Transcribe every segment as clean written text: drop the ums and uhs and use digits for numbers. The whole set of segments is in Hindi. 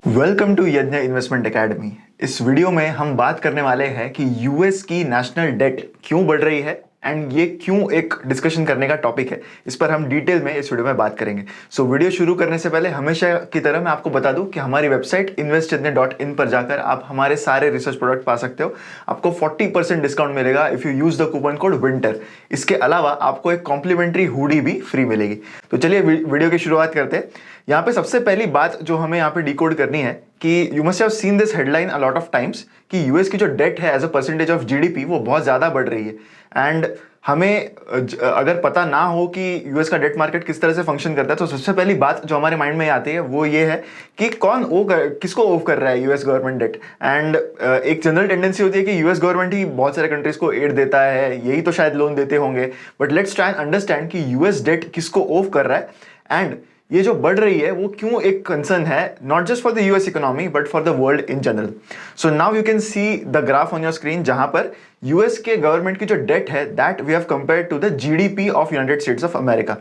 वेलकम टू यज्ञ इन्वेस्टमेंट एकेडमी। इस वीडियो में हम बात करने वाले हैं कि यूएस की नेशनल डेट क्यों बढ़ रही है एंड ये क्यों एक डिस्कशन करने का टॉपिक है। इस पर हम डिटेल में इस वीडियो में बात करेंगे। सो वीडियो शुरू करने से पहले हमेशा की तरह मैं आपको बता दूं कि हमारी वेबसाइट investyajna.in पर जाकर आप हमारे सारे रिसर्च प्रोडक्ट पा सकते हो। आपको 40% डिस्काउंट मिलेगा if you use the coupon code winter. इसके अलावा आपको एक कॉम्प्लीमेंट्री हुडी भी फ्री मिलेगी। तो चलिए वीडियो की शुरुआत करते हैं। यहाँ पे सबसे पहली बात जो हमें यहाँ पे डिकोड करनी है कि you must have seen this headline a lot of times कि यूएस की जो डेट है as a percentage of GDP वो बहुत ज्यादा बढ़ रही है। एंड हमें अगर पता ना हो कि यूएस का डेट मार्केट किस तरह से फंक्शन करता है तो सबसे पहली बात जो हमारे माइंड में आती है वो ये है कि किसको ओफ कर रहा है यूएस गवर्नमेंट डेट। एंड एक जनरल टेंडेंसी होती है कि यूएस गवर्नमेंट ही बहुत सारे कंट्रीज को एड देता है, यही तो शायद लोन देते होंगे। But let's try and understand कि यूएस डेट किसको ओफ कर रहा है एंड ये जो बढ़ रही है वो क्यों एक कंसर्न है, not just for the US economy but for the world in general. So now you can see the graph on your screen जहां पर यूएस के गवर्नमेंट की जो डेट है that we have compared to the GDP of United States of America.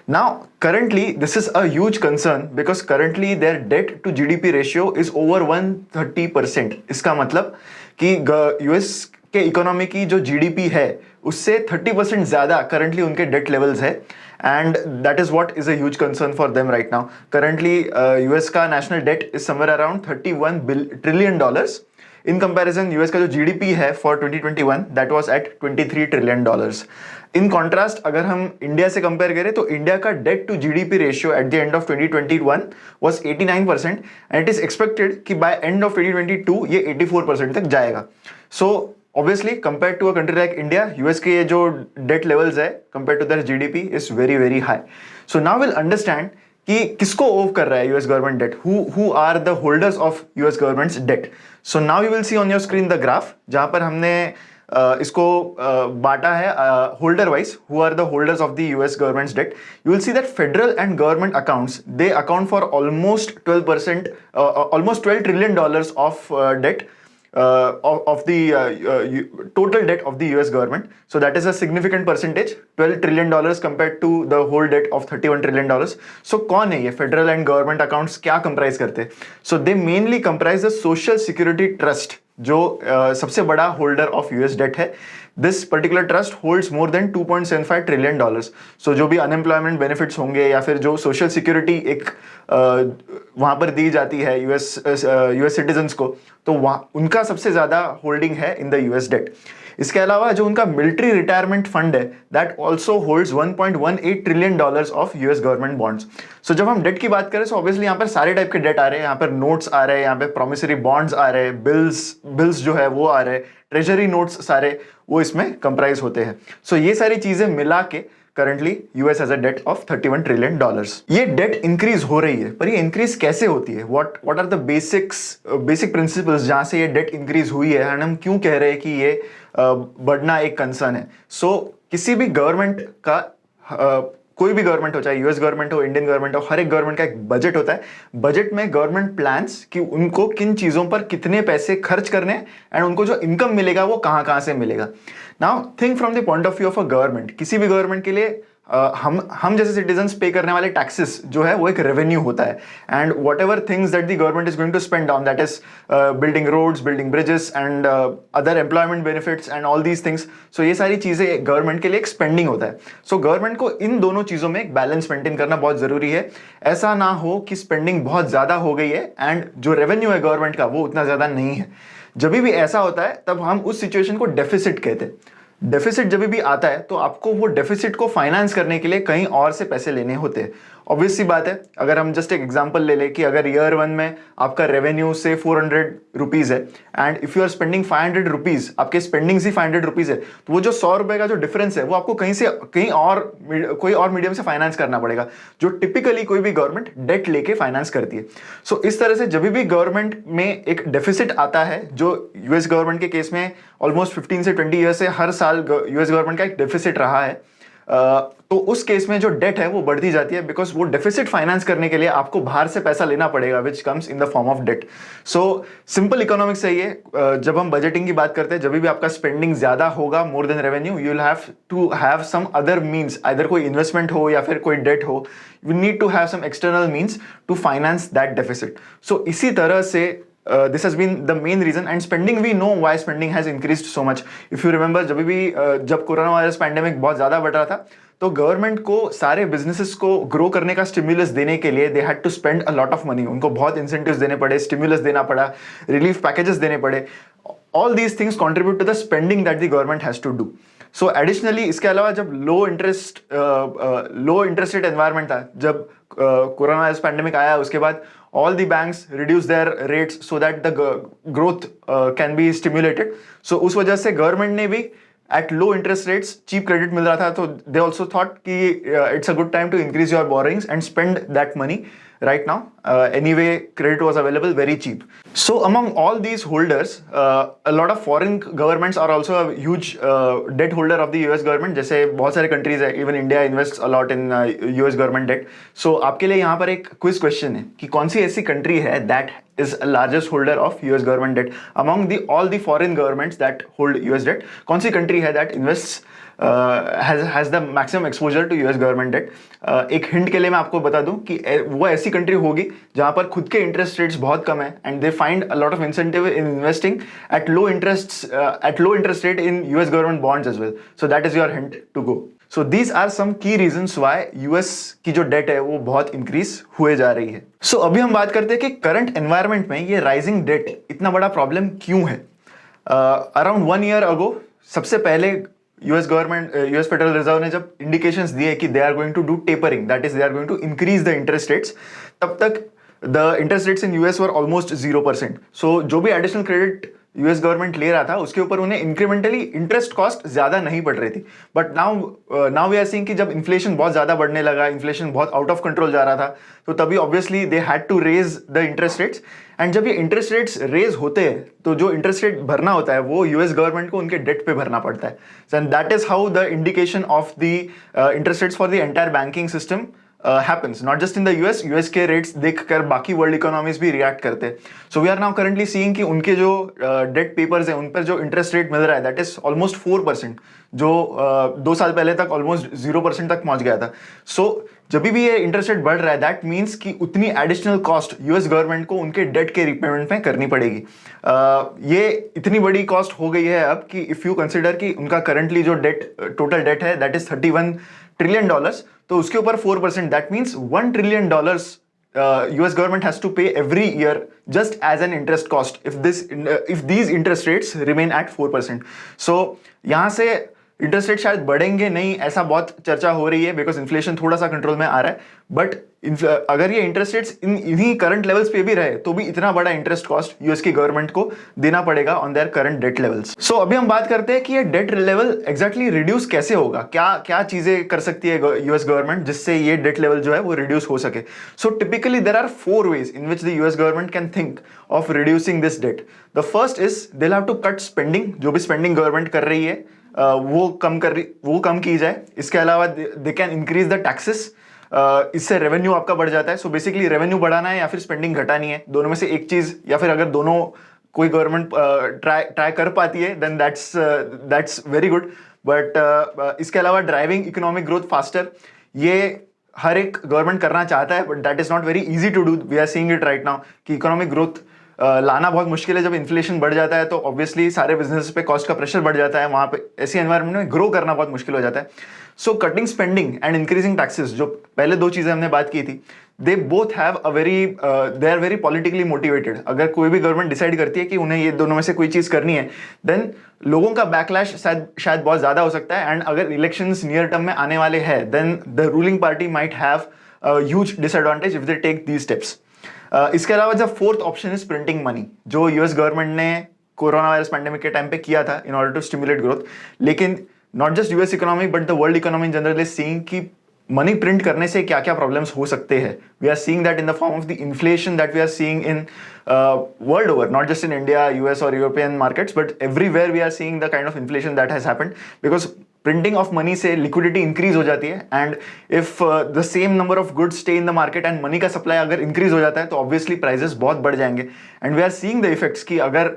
Now currently this is a huge concern because currently their debt to GDP ratio is over 130%। इसका मतलब कि यूएस के इकोनॉमी की जो जीडीपी है उससे 30% ज्यादा करंटली उनके डेट लेवल्स है and that is what is a huge concern for them right now. Currently US का national debt is somewhere around 31 trillion dollars. In comparison US का जो जीडीपी है for 2021 that was at 23 trillion dollars. In contrast अगर हम इंडिया से कंपेयर करें तो इंडिया का debt to GDP ratio at the end of 2021 was 89% and it is expected कि बाय एंड ऑफ 2022 ये 84% तक जाएगा। सो obviously compared to a country like India, US के जो debt levels है compared to their GDP is very very high. So now we'll understand कि किसको ओव कर रहा है US government debt, who are the holders of US government's debt. So now you will see on your screen the graph जहाँ पर हमने इसको बांटा है holder wise, who are the holders of the US government's debt. You will see that federal and government accounts they account for almost 12%, almost $12 trillion of debt. Of the total debt of the US government. So that is a significant percentage, $12 trillion compared to the whole debt of $31 trillion. So कौन है ये federal and government accounts, क्या comprise करते हैं? So they mainly comprise the social security trust जो सबसे बड़ा होल्डर ऑफ यूएस डेट है। This particular trust holds more than 2.75 trillion dollars. So जो भी अनएम्प्लॉयमेंट बेनिफिट्स होंगे या फिर जो सोशल सिक्योरिटी एक वहां पर दी जाती है यूएस सिटीजन्स को, तो उनका सबसे ज्यादा होल्डिंग है इन द यूएस डेट। इसके अलावा जो उनका मिलिट्री रिटायरमेंट फंड है that also holds 1.18 trillion dollars of US government bonds. So जब हम डेट की बात करें तो ऑब्वियसली यहाँ पर सारे टाइप के डेट आ रहे हैं। यहाँ पर नोट्स आ रहे हैं, यहाँ पे प्रोमिसरी बॉन्ड्स आ रहे हैं, बिल्स जो है वो आ रहे हैं, ट्रेजरी नोट्स सारे वो इसमें कंप्राइज होते हैं। सो ये सारी चीजें मिला के currently US has a debt of 31 trillion dollars. ये डेट इंक्रीज हो रही है, पर ये इंक्रीज कैसे होती है, what are the basic principles जहां से ये डेट इंक्रीज हुई है एंड हम क्यों कह रहे हैं कि ये बढ़ना एक कंसर्न है। सो किसी भी गवर्नमेंट का कोई भी गवर्नमेंट हो, चाहे यूएस गवर्नमेंट हो, इंडियन गवर्नमेंट हो, हर एक गवर्नमेंट का एक बजट होता है। बजट में गवर्नमेंट प्लान्स कि उनको किन चीजों पर कितने पैसे खर्च करने एंड उनको जो इनकम मिलेगा वो कहां कहां से मिलेगा। Now think from the point of view of a government. किसी भी गवर्नमेंट के लिए हम जैसे सिटीजन्स पे करने वाले टैक्सेस जो है वो एक रेवेन्यू होता है and whatever things that the government is going to spend on, that is building roads, building bridges and other employment benefits and all these things. So ये सारी चीजें गवर्नमेंट के लिए एक स्पेंडिंग होता है। सो गवर्नमेंट को इन दोनों चीजों में एक बैलेंस मेंटेन करना बहुत जरूरी है। ऐसा ना हो कि स्पेंडिंग बहुत ज्यादा हो गई है एंड जो रेवेन्यू है गवर्नमेंट का वो उतना ज्यादा नहीं है। जब भी ऐसा होता है तब हम उस सिचुएशन को डेफिसिट कहते हैं। डेफिसिट जब भी आता है तो आपको वो डेफिसिट को फाइनेंस करने के लिए कहीं और से पैसे लेने होते हैं। ऑब्वियस सी बात है, अगर हम जस्ट एक एग्जांपल ले लें कि अगर ईयर 1 में आपका रेवेन्यू से 400 रुपीज है and if you are spending 500 rupees, आपके स्पेंडिंग ही 500 रुपीज है, तो वो जो 100 रुपए का जो डिफरेंस है वो आपको कहीं और कोई और मीडियम से फाइनेंस करना पड़ेगा, जो टिपिकली कोई भी गवर्नमेंट डेट लेके फाइनेंस करती है। सो इस तरह से जब भी गवर्नमेंट में एक डेफिसिट आता है, जो यूएस गवर्नमेंट के केस में ऑलमोस्ट 15 से 20 ईयर से हर साल यूएस गवर्नमेंट का एक डेफिसिट रहा है, तो उस केस में जो डेट है वो बढ़ती जाती है, बिकॉज वो डेफिसिट फाइनेंस करने के लिए आपको बाहर से पैसा लेना पड़ेगा, which comes in the form of debt. So simple economics है ये। जब हम बजटिंग की बात करते हैं, जब भी आपका स्पेंडिंग ज्यादा होगा more than revenue, you will have to have some other means, either कोई इन्वेस्टमेंट हो या फिर कोई डेट हो, you need to have some external means to finance that deficit. So इसी तरह से this has been the main reason, and spending, we know why spending has increased so much. If you remember, जब कोरोना वायरस पैंडेमिक बहुत ज्यादा बढ़ रहा था, तो गवर्नमेंट को सारे बिजनेसेस को ग्रो करने का स्टिमुलस देने के लिए they had to spend a lot of money. उनको बहुत इंसेंटिव्स देने पड़े, स्टिमुलस देना पड़ा, रिलीफ पैकेजेस देने पड़े। All these things contribute to the spending that the government has to do. So additionally इसके अलावा जब लो इंटरेस्ट रेट एनवायरमेंट था, जब कोरोना वायरस पैंडेमिक आया, उसके बाद all the banks reduce their rates so that the growth can be stimulated. So उस वजह से गवर्नमेंट ने भी at low interest rates cheap credit मिल रहा था, तो they also thought कि it's a good time to increase your borrowings and spend that money right now. Anyway, credit was available very cheap. So among all these holders, a lot of foreign governments are also a huge debt holder of the US government. जैसे बहुत सारे countries है, even India invests a lot in US government debt. So आपके लिए यहाँ पर एक quiz question है कि कौन सी ऐसी country है that is a largest holder of US government debt among all the foreign governments that hold US debt. कौन सी country है that invests has the maximum exposure to US government debt? एक हिंट के लिए मैं आपको बता दूं कि वो ऐसी कंट्री होगी जहां पर खुद के इंटरेस्ट रेट्स बहुत कम है, and they find a lot of incentive in investing at low interest rate in US government bonds as well. So that is your hint to go. So these are some key reasons why US की जो डेट है वो बहुत इंक्रीज हुए जा रही है। सो अभी हम बात करते हैं कि करंट एनवायरमेंट में ये राइजिंग डेट इतना बड़ा प्रॉब्लम क्यों है। अराउंड 1 year अगो सबसे पहले यूएस फेडरल रिजर्व ने जब इंडिकेशंस दिए कि they are going to do tapering, that is they are going to increase the interest rates, तब तक the interest rates in US were almost 0%। सो जो भी एडिशनल क्रेडिट यूएस गवर्नमेंट ले रहा था उसके ऊपर उन्हें इंक्रीमेंटली इंटरेस्ट कॉस्ट ज्यादा नहीं पड़ रही थी। But now we are seeing कि जब इन्फ्लेशन बहुत ज्यादा बढ़ने लगा, इन्फ्लेशन बहुत आउट ऑफ कंट्रोल जा रहा था, तो तभी obviously they had to raise the interest rates. And जब ये इंटरेस्ट रेट्स रेज होते हैं तो जो इंटरेस्ट रेट भरना होता है वो यूएस गवर्नमेंट को उनके डेट पे भरना पड़ता है। And that is how the indication of the interest rates for the entire banking system happens, not just in the US के रेट्स देखकर बाकी वर्ल्ड इकोनॉमीज भी रिएक्ट करते हैं। So we are now currently seeing कि उनके जो डेट पेपर्स हैं उन पर जो इंटरेस्ट रेट मिल रहा है दैट इज ऑलमोस्ट 4%, जो 2 साल पहले तक ऑलमोस्ट 0% तक पहुंच गया था। सो जब भी ये इंटरेस्ट रेट बढ़ रहा है दैट मीन्स कि उतनी एडिशनल कॉस्ट यूएस गवर्नमेंट को उनके डेट के रिपेमेंट में करनी पड़ेगी। ये इतनी बड़ी कॉस्ट हो गई है अब कि इफ यू कंसिडर कि उनका करंटली जो टोटल डेट है दैट इज $31 ट्रिलियन, तो उसके ऊपर 4%, that means $1 trillion US government has to pay every year just as an interest cost if these interest rates remain at 4%. So यहाँ से इंटरेस्ट रेट शायद बढ़ेंगे नहीं, ऐसा बहुत चर्चा हो रही है बिकॉज इन्फ्लेशन थोड़ा सा कंट्रोल में आ रहा है। बट अगर ये इंटरेस्ट रेट्स इन्हीं करंट लेवल्स पे भी रहे तो भी इतना बड़ा इंटरेस्ट कॉस्ट यूएस की गवर्नमेंट को देना पड़ेगा on their current debt levels. So अभी हम बात करते हैं कि ये डेट लेवल एग्जैक्टली रिड्यूस कैसे होगा, क्या क्या चीजें कर सकती है यूएस गवर्नमेंट जिससे ये डेट लेवल जो है वो रिड्यूस हो सके। So typically there are 4 ways in which the US government can think of reducing this debt. The first is they'll have to cut spending, जो भी स्पेंडिंग गवर्नमेंट कर रही है वो कम की जाए। इसके अलावा they can increase the taxes, इससे रेवेन्यू आपका बढ़ जाता है। सो बेसिकली रेवेन्यू बढ़ाना है या फिर स्पेंडिंग घटानी है, दोनों में से एक चीज, या फिर अगर दोनों कोई गवर्नमेंट ट्राई कर पाती है then that's very good. But इसके अलावा ड्राइविंग इकोनॉमिक ग्रोथ फास्टर, ये हर एक गवर्नमेंट करना चाहता है but that is not very easy to do. We are seeing it right now कि इकोनॉमिक ग्रोथ लाना बहुत मुश्किल है। जब इन्फ्लेशन बढ़ जाता है तो ऑब्वियसली सारे बिजनेस पे कॉस्ट का प्रेशर बढ़ जाता है, वहां पे ऐसी एनवायरनमेंट में ग्रो करना बहुत मुश्किल हो जाता है। So cutting spending and increasing taxes, जो पहले 2 चीजें हमने बात की थी, they both have they are very politically motivated. अगर कोई भी गवर्नमेंट डिसाइड करती है कि उन्हें ये दोनों में से कोई चीज करनी है देन लोगों का बैकलैश शायद बहुत ज्यादा हो सकता है। एंड अगर इलेक्शंस नियर टर्म में आने वाले हैं then the ruling party might have huge disadvantage if they take these steps. इसके अलावा जब 4th option is printing money, जो यूएस गवर्नमेंट ने कोरोना वायरस पैंडेमिक के टाइम पे किया था in order to stimulate growth. लेकिन not just US economy but the world economy in general is seeing कि मनी प्रिंट करने से क्या क्या प्रॉब्लम्स हो सकते हैं। We are seeing that in the form of the inflation that we are seeing in world over, not just in India, US और European markets, but everywhere we are seeing the kind of inflation that has happened because printing of money से लिक्विडिटी इंक्रीज हो जाती है, and if the same number of goods stay in the market and money का सप्लाई अगर इंक्रीज हो जाता है तो ऑब्वियसली प्राइसेस बहुत बढ़ जाएंगे। And we are seeing the effects कि अगर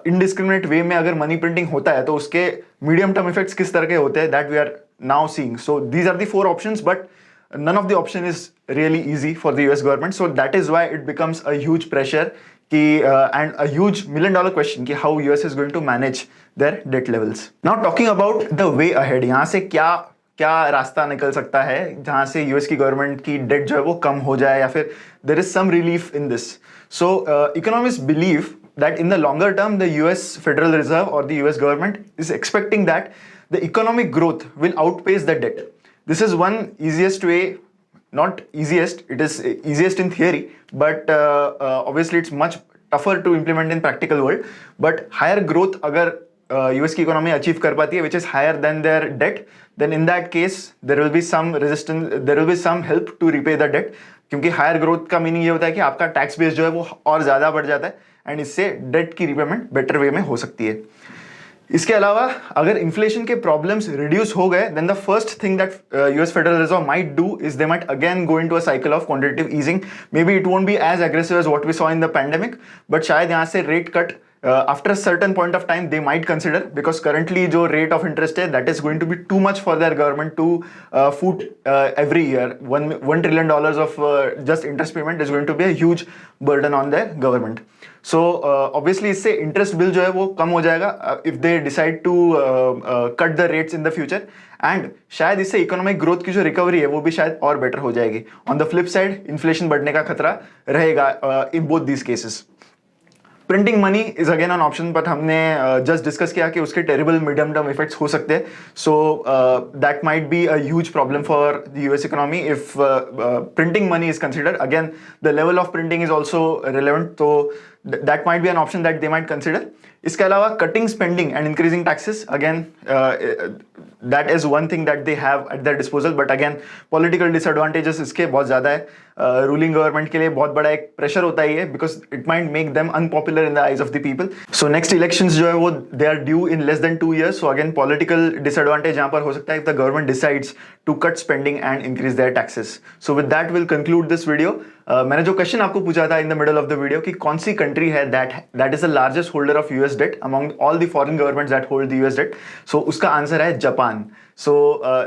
इनडिस्क्रिमिनेट वे में अगर मनी प्रिंटिंग होता है तो उसके मीडियम टर्म इफेक्ट्स किस तरह के होते हैं, that we are now seeing. So these are the 4 options, but none of the option is really easy for the US government, so that is why it becomes a huge pressure कि and a huge $1 million question कि how US is going to manage their debt levels. Now talking about the way ahead, यहाँ से क्या क्या रास्ता निकल सकता है जहाँ से यूएस की गवर्नमेंट की डेट जो है वो कम हो जाए या फिर there is some relief in this. So economist believe that in the longer term the US Federal Reserve or the US government is expecting that the economic growth will outpace the debt. This is one easiest way, not easiest, it is easiest in theory, but obviously it's much tougher to implement in practical world. But higher growth अगर US की economy achieve कर पाती है which is higher than their debt, then in that case there will be some resistance, there will be some help to repay the debt, क्योंकि हायर ग्रोथ का मीनिंग ये होता है कि आपका टैक्स बेस जो है वो और ज़्यादा बढ़ जाता है एंड इससे डेट की रिपेमेंट बेटर वे में हो सकती है। इसके अलावा अगर इन्फ्लेशन के प्रॉब्लम्स रिड्यूस हो गए then the first thing that US Federal Reserve might do is they might again go into a cycle of quantitative easing. Maybe it won't be as aggressive as what we saw in the pandemic, but शायद यहाँ से rate cut after a certain point of time they might consider, because currently जो rate of interest है that is going to be too much for their government to foot every year. $1 trillion of just interest payment is going to be a huge burden on their government. So obviously इससे interest bill जो है वो कम हो जाएगा if they decide to cut the rates in the future, and शायद इससे इकोनॉमिक ग्रोथ की जो रिकवरी है वो भी शायद और बेटर हो जाएगी। On the flip side inflation बढ़ने का खतरा रहेगा in both these cases. Printing money is again an option, but हमने जस्ट डिस्कस किया कि उसके टेरिबल मीडियम टर्म इफेक्ट्स हो सकते हैं। So that might be a huge problem for the US economy if printing money is considered. Again the level of printing is also relevant, तो that might be an option that they might consider. इसके अलावा cutting spending and increasing taxes, again that is one thing that they have at their disposal, but again political disadvantages इसके बहुत ज़्यादा है। रूलिंग गवर्नमेंट के लिए बहुत बड़ा एक प्रेशर होता ही है because it might make them unpopular in the eyes of the people. So next elections जो है वो they are due in less than 2 years, so again political disadvantage यहाँ पर हो सकता है if the government decides to cut spending and increase their taxes. So with that will conclude this video. मैंने जो क्वेश्चन आपको पूछा था in the middle of the video कि कौन सी कंट्री है that is the largest holder of US debt among all the foreign governments that hold the US debt, so उसका आंसर है जापान। सो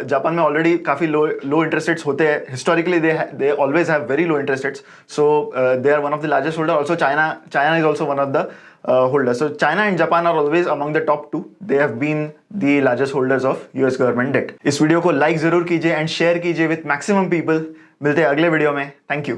जापान में ऑलरेडी काफ़ी लो इंटरेस्ट रेट्स होते हैं, historically they always have very low interest rates, so they are one of the largest holder. Also China is also one of the holders. So China and Japan are always among the top 2. They have been the largest holders of US government debt. इस वीडियो को लाइक जरूर कीजिए एंड शेयर कीजिए विथ मैक्सिमम पीपल। मिलते हैं अगले वीडियो में। Thank you.